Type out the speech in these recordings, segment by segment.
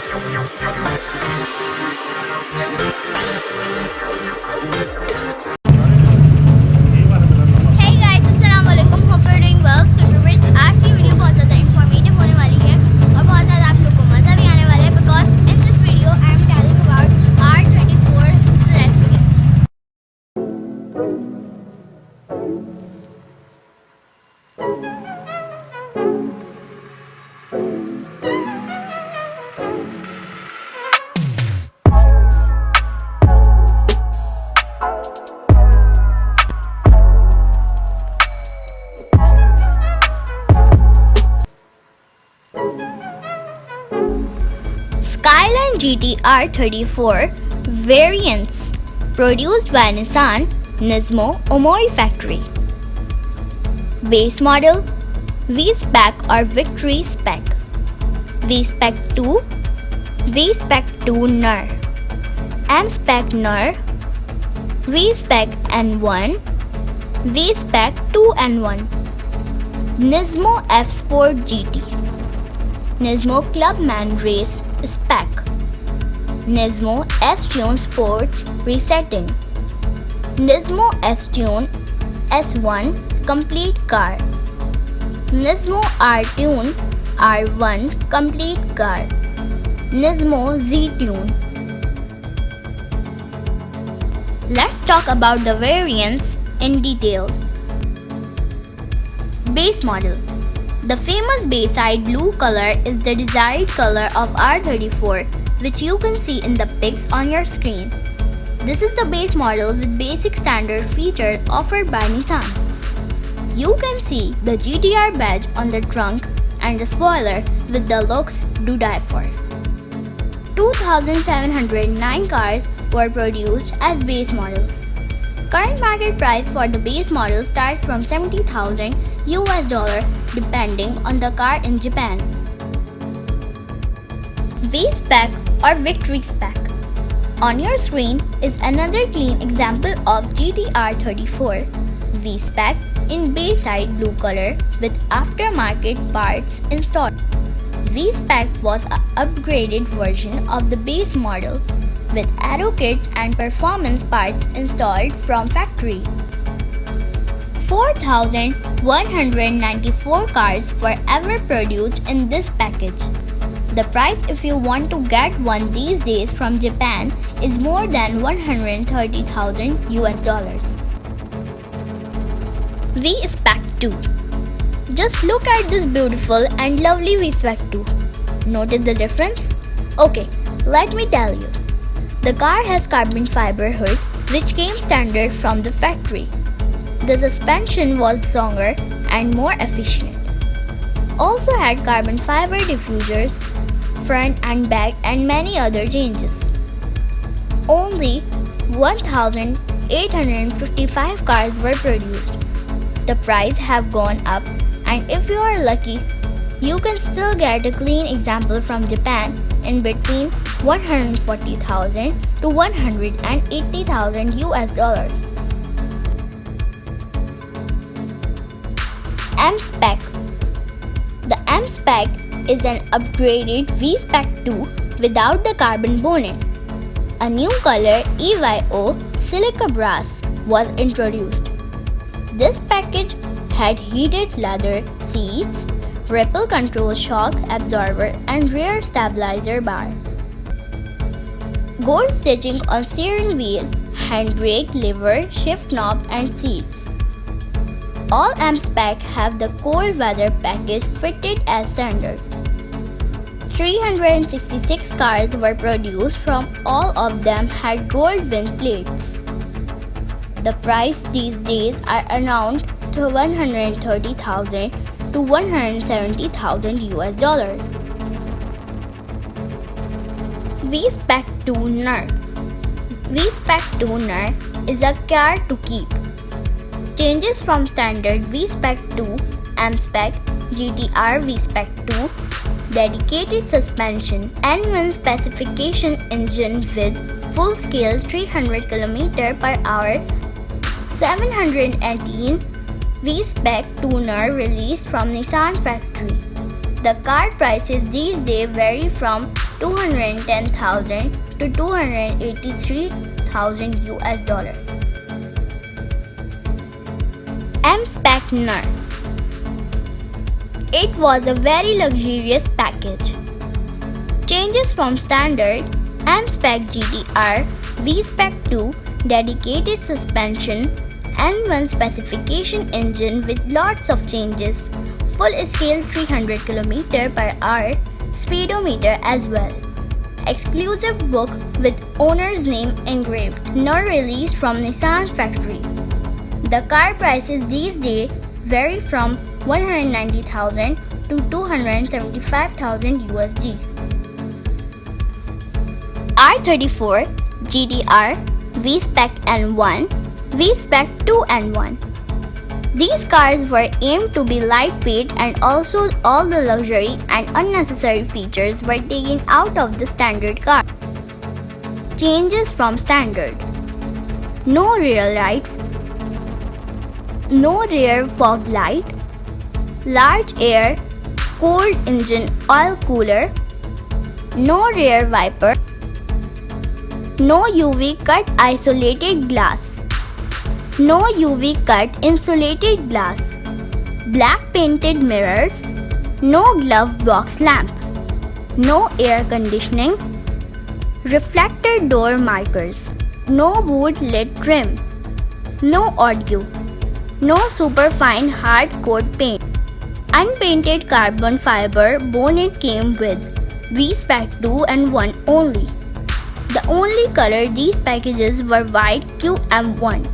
Hey guys, अस्सलाम वालेकुम, hope you're doing well. So viewers, आज की वीडियो बहुत ज़्यादा informative होने वाली है और बहुत ज़्यादा आप लोग को मज़ा भी आने वाला है because in this video I am telling about R34 Celestity. Skyline GT-R 34 variants produced by Nissan Nismo Omori factory. Base model V-Spec or Victory Spec, V-Spec 2, V-Spec 2 NUR, M-Spec NUR, V-Spec N1, V-Spec 2 N1, Nismo F-Sport GT, Nismo Clubman Race Spec, Nismo S-Tune Sports Resetting, Nismo S-Tune S1 Complete Car, Nismo R-Tune R1 Complete Car, Nismo Z-Tune. Let's talk about the variants in detail. Base model. The famous Bayside blue color is the desired color of R34, which you can see in the pics on your screen. This is the base model with basic standard features offered by Nissan. You can see the GT-R badge on the trunk and the spoiler with the looks to die for. 2,709 cars were produced as base model. Current market price for the base model starts from $70,000 depending on the car in Japan. V-Spec or Victory Spec. On your screen is another clean example of GT-R 34 V-Spec in Bayside blue color with aftermarket parts installed. V-Spec was an upgraded version of the base model with aero kits and performance parts installed from factory. 4,194 cars were ever produced in this package. The price if you want to get one these days from Japan is more than $130,000. V-Spec 2. Just look at this beautiful and lovely V-Spec 2. Notice the difference? Okay, let me tell you. The car has carbon fiber hood which came standard from the factory. The suspension was longer and more efficient. Also had carbon fiber diffusers, front and back and many other changes. Only 1,855 cars were produced. The price have gone up and if you are lucky, you can still get a clean example from Japan in between $140,000 to $180,000. M-Spec. The M-Spec is an upgraded V-Spec 2 without the carbon bonnet. A new color EYO silica brass was introduced. This package had heated leather seats, ripple control shock absorber and rear stabilizer bar. Gold stitching on steering wheel, handbrake, lever, shift knob and seats. All M-Spec have the cold weather package fitted as standard. 366 cars were produced from all of them had gold wind plates. The price these days are around to $130,000 to $170,000. V-Spec 2 NUR. V-Spec 2 NUR is a car to keep. Changes from standard V-Spec 2, M-Spec, GT-R V-Spec 2, dedicated suspension, N1 specification engine with full-scale 300 km/h, 718 V-Spec 2 NUR released from Nissan factory. The car prices these days vary from $210,000 to $283,000 US. M-Spec NUR. It was a very luxurious package. Changes from standard M-Spec GTR V-Spec 2 dedicated suspension, N1 specification engine with lots of changes, full scale 300 km/h speedometer as well. Exclusive book with owner's name engraved, not released from Nissan's factory. The car prices these days vary from $190,000 to $275,000 USD. R34 GTR V-Spec N1, V-Spec 2 N1. These cars were aimed to be lightweight, and also all the luxury and unnecessary features were taken out of the standard car. Changes from standard: no rear light, no rear fog light, large air cooled engine oil cooler, no rear wiper, no UV cut isolated glass, no UV cut insulated glass, black painted mirrors, no glove box lamp, no air conditioning, reflector door markers, no boot lid trim, no audio, no superfine hard coat paint. Unpainted carbon fiber bonnet came with V-Spec 2 and 1 only. The only color these packages were white QM1.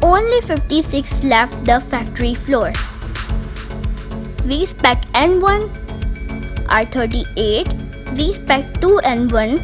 Only 56 left the factory floor. V-Spec N1 R38, V-Spec 2 N1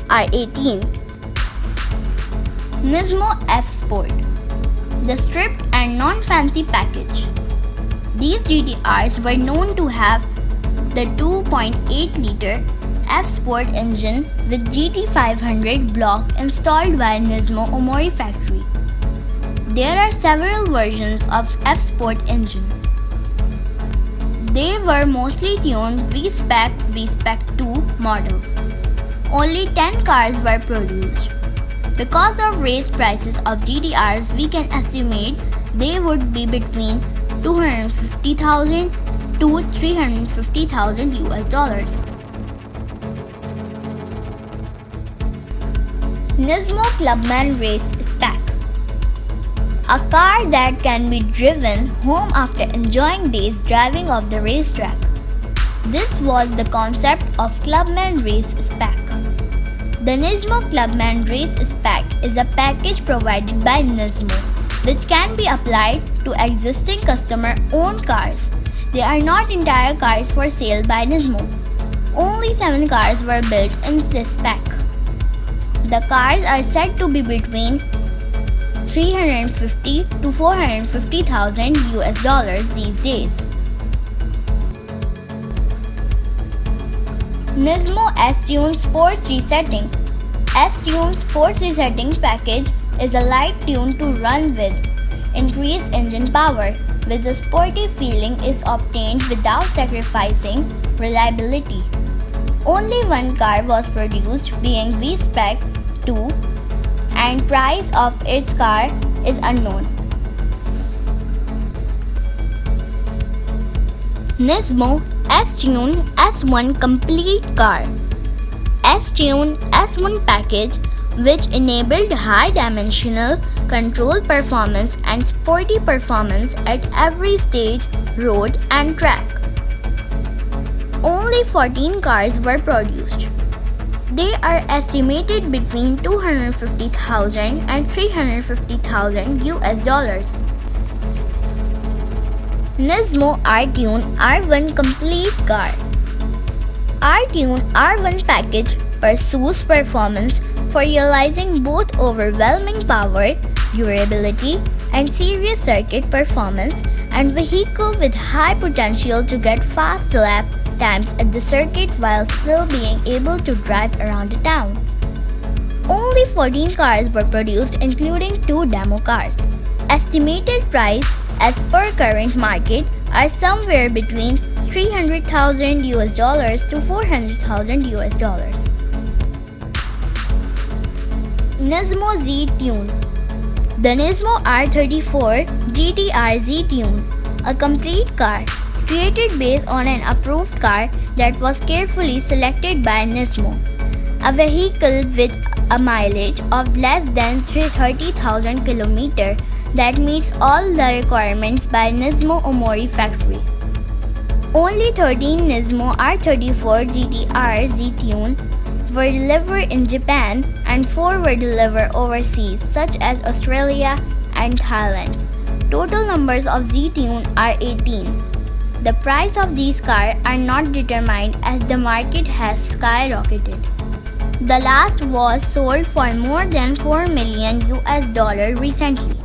R18. Nismo F Sport, the stripped and non-fancy package. These GTRs were known to have the 2.8-liter F Sport engine with GT500 block installed by Nismo Omori factory. There are several versions of F Sport engine. They were mostly tuned V-Spec, V-Spec 2 models. Only 10 cars were produced. Because of raised prices of GTRs, we can estimate they would be between $250,000 to $350,000 US. Nismo Clubman Race Spec. A car that can be driven home after enjoying days driving off the racetrack. This was the concept of Clubman Race Spec. The Nismo Clubman Race Spec is a package provided by Nismo, which can be applied to existing customer-owned cars. They are not entire cars for sale by Nismo. Only 7 cars were built in this spec. The cars are said to be between $350,000 to $450,000 US these days. Nismo S-Tune Sports Resetting. S-Tune Sports Resetting package is a light tune to run with increased engine power, with the sporty feeling is obtained without sacrificing reliability. Only one car was produced, being V-Spec 2, and price of its car is unknown. Nismo S-Tune S1 Complete Car. S-Tune S1 package, which enabled high-dimensional control performance and sporty performance at every stage, road and track. Only 14 cars were produced. They are estimated between $250,000 and $350,000 US. Nismo R-Tune R1 Complete Car. R-Tune R1 package pursues performance for realizing both overwhelming power, durability, and serious circuit performance, and vehicle with high potential to get fast lap times at the circuit while still being able to drive around the town. Only 14 cars were produced, including 2 demo cars. Estimated price as per current market are somewhere between $300,000 to $400,000. Nismo Z-Tune. The Nismo R34 GT-R Z-Tune, a complete car created based on an approved car that was carefully selected by Nismo. A vehicle with a mileage of less than 30,000 km that meets all the requirements by Nismo Omori factory. Only 13 Nismo R34 GT-R Z-Tune were delivered in Japan and 4 were delivered overseas such as Australia and Thailand. Total numbers of Z-Tune are 18. The price of these cars are not determined as the market has skyrocketed. The last was sold for more than $4 million recently.